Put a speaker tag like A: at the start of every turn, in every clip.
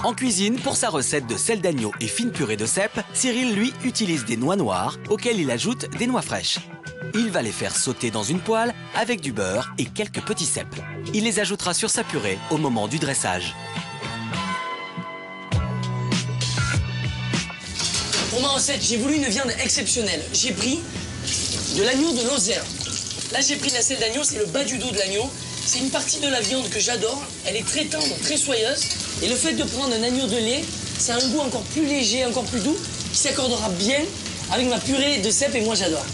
A: En cuisine, pour sa recette de sel d'agneau et fine purée de cèpe, Cyril, lui, utilise des noix noires auxquelles il ajoute des noix fraîches. Il va les faire sauter dans une poêle avec du beurre et quelques petits cèpes. Il les ajoutera sur sa purée au moment du dressage.
B: Pour ma recette, j'ai voulu une viande exceptionnelle. J'ai pris de l'agneau de Lozère. Là, j'ai pris de la selle d'agneau, c'est le bas du dos de l'agneau. C'est une partie de la viande que j'adore. Elle est très tendre, très soyeuse. Et le fait de prendre un agneau de lait, c'est un goût encore plus léger, encore plus doux, qui s'accordera bien avec ma purée de cèpe et moi j'adore.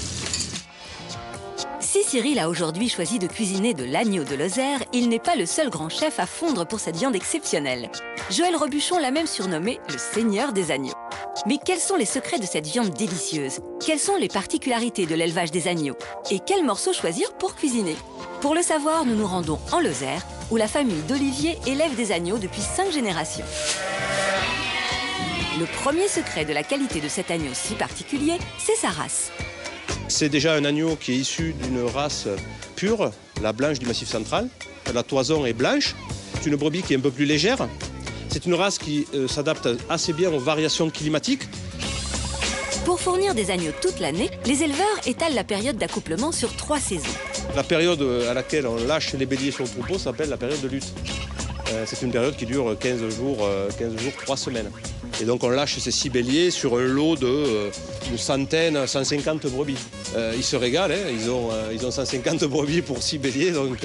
C: Si Cyril a aujourd'hui choisi de cuisiner de l'agneau de Lozère, il n'est pas le seul grand chef à fondre pour cette viande exceptionnelle. Joël Robuchon l'a même surnommé le seigneur des agneaux. Mais quels sont les secrets de cette viande délicieuse? Quelles sont les particularités de l'élevage des agneaux? Et quels morceaux choisir pour cuisiner? Pour le savoir, nous nous rendons en Lozère, où la famille d'Olivier élève des agneaux depuis 5 générations. Le premier secret de la qualité de cet agneau si particulier, c'est sa race.
D: C'est déjà un agneau qui est issu d'une race pure, la blanche du Massif central. La toison est blanche. C'est une brebis qui est un peu plus légère. C'est une race qui s'adapte assez bien aux variations climatiques.
C: Pour fournir des agneaux toute l'année, les éleveurs étalent la période d'accouplement sur 3 saisons.
D: La période à laquelle on lâche les béliers sur le troupeau s'appelle la période de lutte. C'est une période qui dure 15 jours, 3 semaines. Et donc on lâche ces 6 béliers sur un lot de une centaine, 150 brebis. Ils se régalent, hein, ils ont 150 brebis pour 6 béliers, donc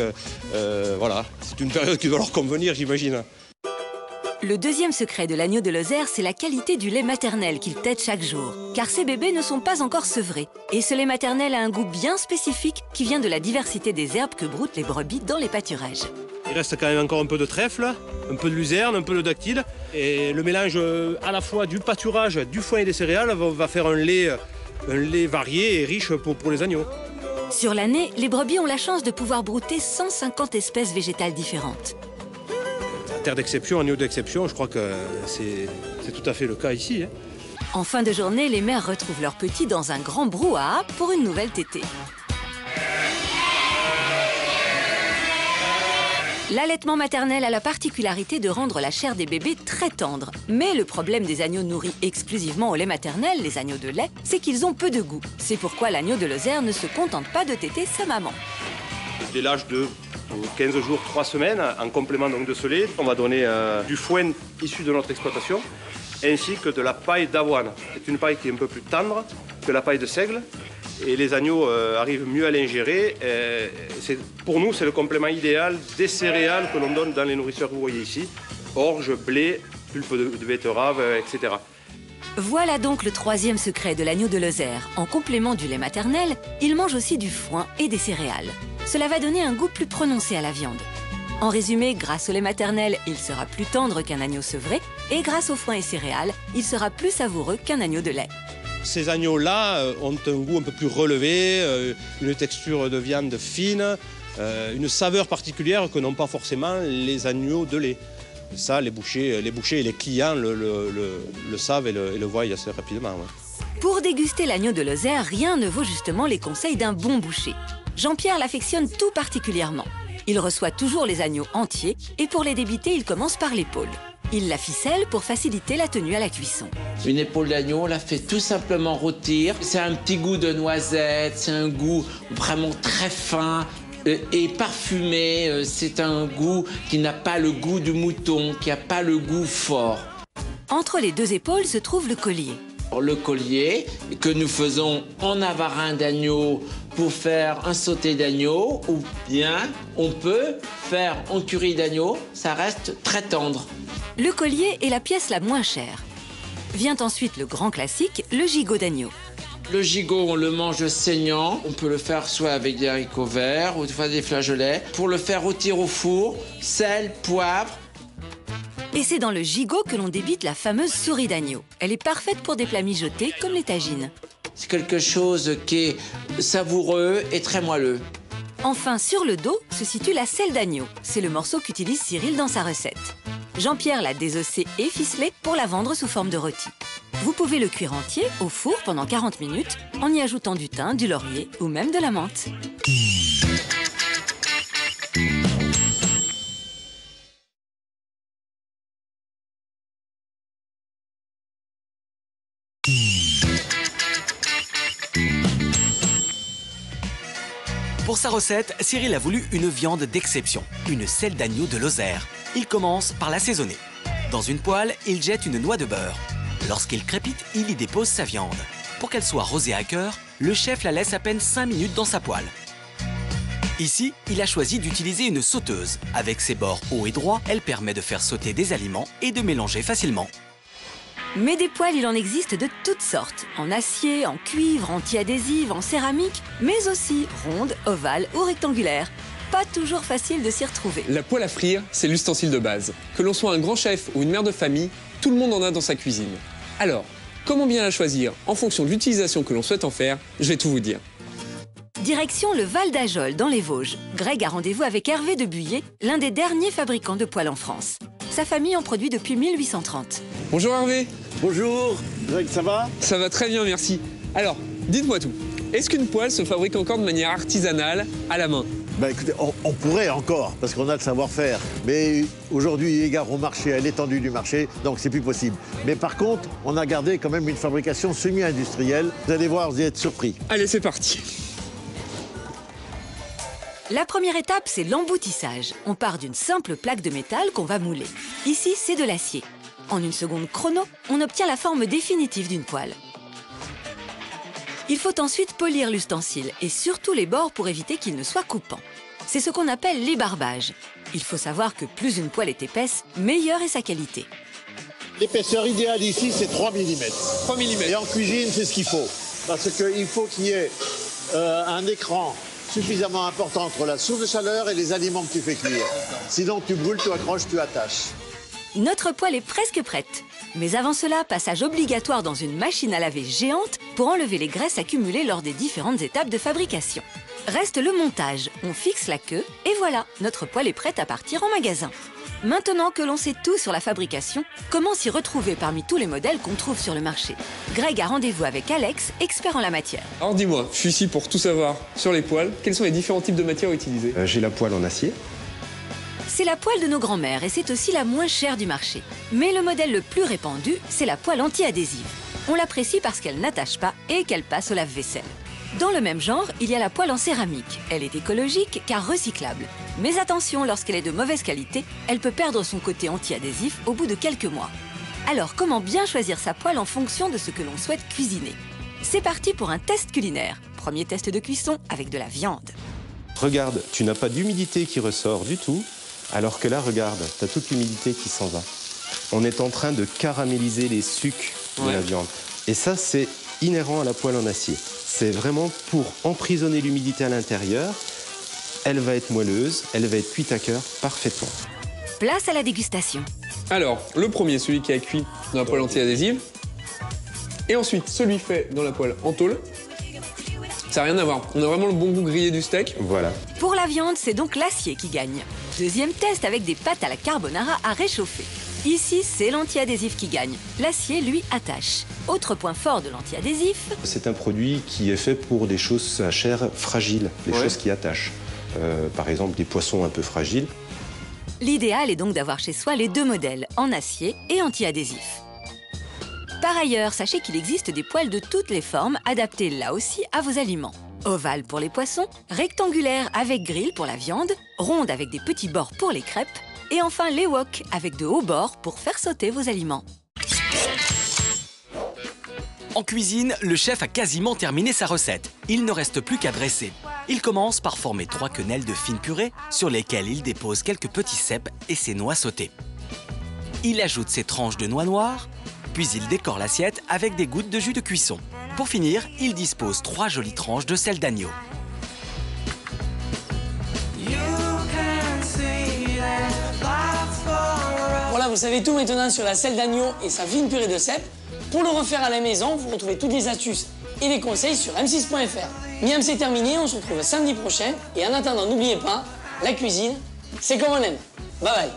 D: voilà. C'est une période qui doit leur convenir, j'imagine.
C: Le deuxième secret de l'agneau de Lozère, c'est la qualité du lait maternel qu'il tète chaque jour. Car ces bébés ne sont pas encore sevrés. Et ce lait maternel a un goût bien spécifique qui vient de la diversité des herbes que broutent les brebis dans les pâturages.
D: Il reste quand même encore un peu de trèfle, un peu de luzerne, un peu de dactyle. Et le mélange à la fois du pâturage, du foin et des céréales va faire un lait varié et riche pour les agneaux.
C: Sur l'année, les brebis ont la chance de pouvoir brouter 150 espèces végétales différentes.
D: Terre d'exception, agneau d'exception, je crois que c'est tout à fait le cas ici. Hein.
C: En fin de journée, les mères retrouvent leurs petits dans un grand brouhaha pour une nouvelle tétée. L'allaitement maternel a la particularité de rendre la chair des bébés très tendre. Mais le problème des agneaux nourris exclusivement au lait maternel, les agneaux de lait, c'est qu'ils ont peu de goût. C'est pourquoi l'agneau de Lozère ne se contente pas de téter sa maman.
D: Dès l'âge de 15 jours, 3 semaines, en complément donc de ce lait, on va donner du foin issu de notre exploitation, ainsi que de la paille d'avoine. C'est une paille qui est un peu plus tendre que la paille de seigle, et les agneaux arrivent mieux à l'ingérer. Pour nous, c'est le complément idéal des céréales que l'on donne dans les nourrisseurs que vous voyez ici, orge, blé, pulpe de betterave, etc.
C: Voilà donc le troisième secret de l'agneau de Lozère. En complément du lait maternel, il mange aussi du foin et des céréales. Cela va donner un goût plus prononcé à la viande. En résumé, grâce au lait maternel, il sera plus tendre qu'un agneau sevré, et grâce au foin et céréales, il sera plus savoureux qu'un agneau de lait.
D: Ces agneaux-là ont un goût un peu plus relevé, une texture de viande fine, une saveur particulière que n'ont pas forcément les agneaux de lait. Ça, les bouchers et les clients le savent et le voient assez rapidement. Ouais.
C: Pour déguster l'agneau de Lozère, rien ne vaut justement les conseils d'un bon boucher. Jean-Pierre l'affectionne tout particulièrement. Il reçoit toujours les agneaux entiers et pour les débiter, il commence par l'épaule. Il la ficelle pour faciliter la tenue à la cuisson.
E: Une épaule d'agneau, on la fait tout simplement rôtir. C'est un petit goût de noisette, c'est un goût vraiment très fin et parfumé. C'est un goût qui n'a pas le goût du mouton, qui n'a pas le goût fort.
C: Entre les 2 épaules se trouve le collier.
E: Le collier que nous faisons en avarin d'agneau pour faire un sauté d'agneau, ou bien on peut faire en curry d'agneau, ça reste très tendre.
C: Le collier est la pièce la moins chère. Vient ensuite le grand classique, le gigot d'agneau.
E: Le gigot, on le mange saignant. On peut le faire soit avec des haricots verts ou des flageolets. Pour le faire rôtir au four, sel, poivre.
C: Et c'est dans le gigot que l'on débite la fameuse souris d'agneau. Elle est parfaite pour des plats mijotés comme les tagines.
E: C'est quelque chose qui est savoureux et très moelleux.
C: Enfin, sur le dos se situe la selle d'agneau. C'est le morceau qu'utilise Cyril dans sa recette. Jean-Pierre l'a désossé et ficelé pour la vendre sous forme de rôti. Vous pouvez le cuire entier au four pendant 40 minutes en y ajoutant du thym, du laurier ou même de la menthe.
A: Pour sa recette, Cyril a voulu une viande d'exception, une selle d'agneau de Lozère. Il commence par l'assaisonner. Dans une poêle, il jette une noix de beurre. Lorsqu'il crépite, il y dépose sa viande. Pour qu'elle soit rosée à cœur, le chef la laisse à peine 5 minutes dans sa poêle. Ici, il a choisi d'utiliser une sauteuse. Avec ses bords hauts et droits, elle permet de faire sauter des aliments et de mélanger facilement.
C: Mais des poêles, il en existe de toutes sortes. En acier, en cuivre, anti-adhésive, en céramique, mais aussi rondes, ovales ou rectangulaires. Pas toujours facile de s'y retrouver.
F: La poêle à frire, c'est l'ustensile de base. Que l'on soit un grand chef ou une mère de famille, tout le monde en a dans sa cuisine. Alors, comment bien la choisir en fonction de l'utilisation que l'on souhaite en faire? Je vais tout vous dire.
C: Direction le Val d'Ajol, dans les Vosges. Greg a rendez-vous avec Hervé de Buyer, l'un des derniers fabricants de poêles en France. Sa famille en produit depuis 1830.
F: Bonjour Hervé.
G: Bonjour, Greg, ça va?
F: Ça va très bien, merci. Alors, dites-moi tout. Est-ce qu'une poêle se fabrique encore de manière artisanale, à la main?
G: Écoutez, on pourrait encore, parce qu'on a le savoir-faire. Mais aujourd'hui, égard au marché, à l'étendue du marché, donc c'est plus possible. Mais par contre, on a gardé quand même une fabrication semi-industrielle. Vous allez voir, vous allez être surpris.
F: Allez, c'est parti.
C: La première étape, c'est l'emboutissage. On part d'une simple plaque de métal qu'on va mouler. Ici, c'est de l'acier. En une seconde chrono, on obtient la forme définitive d'une poêle. Il faut ensuite polir l'ustensile et surtout les bords pour éviter qu'il ne soit coupant. C'est ce qu'on appelle l'ébarbage. Il faut savoir que plus une poêle est épaisse, meilleure est sa qualité.
G: L'épaisseur idéale ici, c'est 3 mm.
F: 3 mm.
G: Et en cuisine, c'est ce qu'il faut. Parce qu'il faut qu'il y ait un écran suffisamment important entre la source de chaleur et les aliments que tu fais cuire. Sinon, tu brûles, tu accroches, tu attaches.
C: Notre poêle est presque prête. Mais avant cela, passage obligatoire dans une machine à laver géante pour enlever les graisses accumulées lors des différentes étapes de fabrication. Reste le montage. On fixe la queue et voilà, notre poêle est prête à partir en magasin. Maintenant que l'on sait tout sur la fabrication, comment s'y retrouver parmi tous les modèles qu'on trouve sur le marché? Greg a rendez-vous avec Alex, expert en la matière.
F: Alors dis-moi, je suis ici pour tout savoir sur les poêles. Quels sont les différents types de matières utilisées?
H: J'ai la poêle en acier.
C: C'est la poêle de nos grands-mères et c'est aussi la moins chère du marché. Mais le modèle le plus répandu, c'est la poêle anti-adhésive. On l'apprécie parce qu'elle n'attache pas et qu'elle passe au lave-vaisselle. Dans le même genre, il y a la poêle en céramique. Elle est écologique car recyclable. Mais attention, lorsqu'elle est de mauvaise qualité, elle peut perdre son côté anti-adhésif au bout de quelques mois. Alors, comment bien choisir sa poêle en fonction de ce que l'on souhaite cuisiner? C'est parti pour un test culinaire. Premier test de cuisson avec de la viande.
H: Regarde, tu n'as pas d'humidité qui ressort du tout, alors que là, regarde, tu as toute l'humidité qui s'en va. On est en train de caraméliser les sucs de la viande. Et ça, c'est inhérent à la poêle en acier. C'est vraiment pour emprisonner l'humidité à l'intérieur. Elle va être moelleuse, elle va être cuite à cœur parfaitement.
C: Place à la dégustation.
F: Alors, le premier, celui qui a cuit dans la poêle anti-adhésive. Et ensuite, celui fait dans la poêle en tôle. Ça n'a rien à voir. On a vraiment le bon goût grillé du steak.
H: Voilà.
C: Pour la viande, c'est donc l'acier qui gagne. Deuxième test avec des pâtes à la carbonara à réchauffer. Ici, c'est l'anti-adhésif qui gagne. L'acier, lui, attache. Autre point fort de l'anti-adhésif.
H: C'est un produit qui est fait pour des choses à chair fragile, des choses qui attachent. Par exemple, des poissons un peu fragiles.
C: L'idéal est donc d'avoir chez soi les deux modèles, en acier et anti-adhésif. Par ailleurs, sachez qu'il existe des poêles de toutes les formes, adaptées là aussi à vos aliments. Ovale pour les poissons, rectangulaire avec grille pour la viande, ronde avec des petits bords pour les crêpes, et enfin les wok avec de hauts bords pour faire sauter vos aliments.
A: En cuisine, le chef a quasiment terminé sa recette. Il ne reste plus qu'à dresser. Il commence par former 3 quenelles de fine purée sur lesquelles il dépose quelques petits cèpes et ses noix sautées. Il ajoute ses tranches de noix noires, puis il décore l'assiette avec des gouttes de jus de cuisson. Pour finir, il dispose 3 jolies tranches de sel d'agneau.
B: Voilà, vous savez tout maintenant sur la selle d'agneau et sa fine purée de cèpes. Pour le refaire à la maison, vous retrouvez toutes les astuces et les conseils sur m6.fr. Miam, c'est terminé, on se retrouve samedi prochain. Et en attendant, n'oubliez pas, la cuisine, c'est comme on aime. Bye bye.